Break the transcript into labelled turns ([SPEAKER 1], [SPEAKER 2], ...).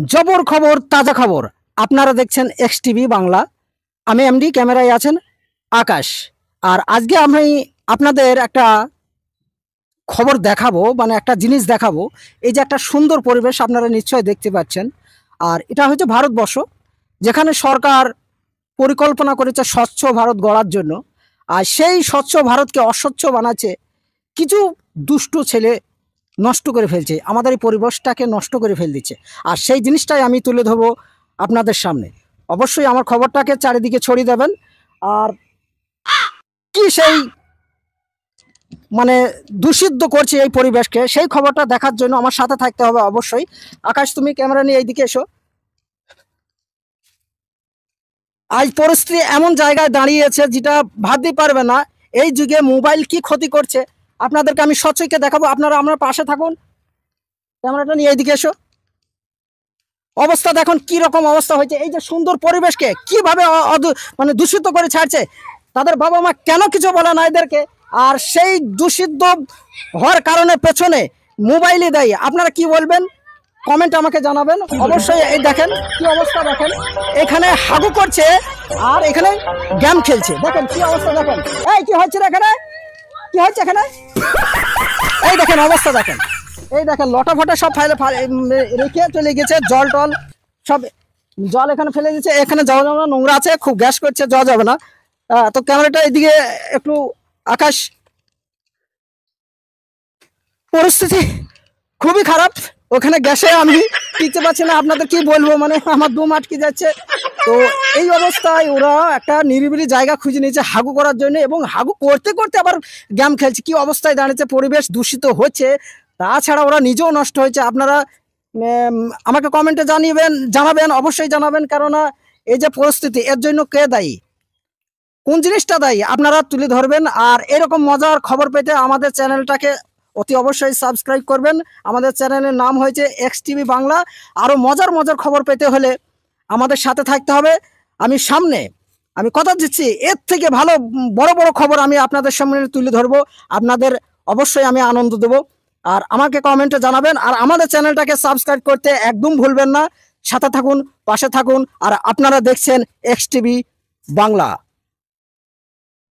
[SPEAKER 1] জবর খবর, তাজা খবর। আপনারা দেখছেন এক্স টিভি বাংলা। আমি এমডি, ক্যামেরায় আছেন আকাশ। আর আজকে আমি আপনাদের একটা খবর দেখাবো, মানে একটা জিনিস দেখাবো। এই যে একটা সুন্দর পরিবেশ আপনারা নিশ্চয়ই দেখতে পাচ্ছেন। আর এটা হচ্ছে ভারতবর্ষ, যেখানে সরকার পরিকল্পনা করেছে স্বচ্ছ ভারত গড়ার জন্য। আর সেই স্বচ্ছ ভারতকে অস্বচ্ছ বানাচ্ছে কিছু দুষ্টু ছেলে, নষ্ট করে ফেলছে, আমাদের এই পরিবেশটাকে নষ্ট করে ফেল দিচ্ছে। আর সেই জিনিসটাই আমি তুলে ধরবো আপনাদের সামনে। অবশ্যই আমার খবরটাকে চারিদিকে ছড়িয়ে দেবেন। আর কি সেই মানে দূষিত করছে এই পরিবেশকে, সেই খবরটা দেখার জন্য আমার সাথে থাকতে হবে অবশ্যই। আকাশ, তুমি ক্যামেরা নিয়ে এইদিকে এসো। আজ পরিস্থিতি এমন জায়গায় দাঁড়িয়েছে যেটা ভাবতেই পারবে না। এই যুগে মোবাইল কি ক্ষতি করছে আপনাদেরকে আমি সচক্ষে দেখাবো। আপনারা আমার পাশে থাকুন। ক্যামেরাটা নিয়ে এইদিকে এসো। অবস্থা দেখুন কি রকম অবস্থা হয়েছে। এই যে সুন্দর পরিবেশকে কিভাবে মানে দূষিত করে ছাড়ছে। তাদের বাবা মা কেন কিছু বলে না এদেরকে? আর সেই দূষিত হওয়ার কারণে পেছনে মোবাইলই দেয়। আপনারা কি বলবেন কমেন্ট আমাকে জানাবেন অবশ্যই। এই দেখেন কি অবস্থা, দেখেন এখানে হাগু করছে আর এখানে গেম খেলছে। দেখেন কি অবস্থা, দেখেন এই কি হচ্ছে এখানে, কি হচ্ছে এখানে, এই দেখেন অবস্থা দেখেন। এই দেখেন লটা ফটা সব রেখে চলে গেছে। জল টল সব, জল এখানে ফেলে দিচ্ছে। এখানে যাওয়া যাবে না, নোংরা আছে, খুব গ্যাস করছে, যাওয়া যাবে না। তো ক্যামেরাটা এদিকে একটু আকাশ। পরিস্থিতি খুবই খারাপ ওখানে, গ্যাসে আমি টিকতে পারছি না। আপনাদের কি বলবো, মানে আমার দম আটকে যাচ্ছে। তো এই অবস্থায় ওরা একটা নিরিবিলি জায়গা খুঁজে নিয়েছে হাগু করার জন্য, এবং হাগু করতে করতে আবার গেম খেলছে। কি অবস্থায় দাঁড়িয়েছে, পরিবেশ দূষিত হচ্ছে, তাছাড়া ওরা নিজেও নষ্ট হয়েছে। আপনারা আমাকে কমেন্টে জানাবেন অবশ্যই জানাবেন। কেননা এই যে পরিস্থিতি, এর জন্য কে দায়ী, কোন জিনিসটা দায়ী, আপনারা তুলে ধরবেন। আর এরকম মজার খবর পেতে আমাদের চ্যানেলটাকে অতি অবশ্যই সাবস্ক্রাইব করবেন। আমাদের চ্যানেলের নাম হয়েছে এক্স টিভি বাংলা। আরও মজার মজার খবর পেতে হলে আমাদের সাথে থাকতে হবে। আমি কথা দিচ্ছি, এর থেকে ভালো বড় বড় খবর আমি আপনাদের সামনে তুলে ধরবো। আপনাদের অবশ্যই আমি আনন্দ দেব। আর আমাকে কমেন্টে জানাবেন। আর আমাদের চ্যানেলটাকে সাবস্ক্রাইব করতে একদম ভুলবেন না। সাথে থাকুন, পাশে থাকুন। আর আপনারা দেখছেন এক্স টিভি বাংলা।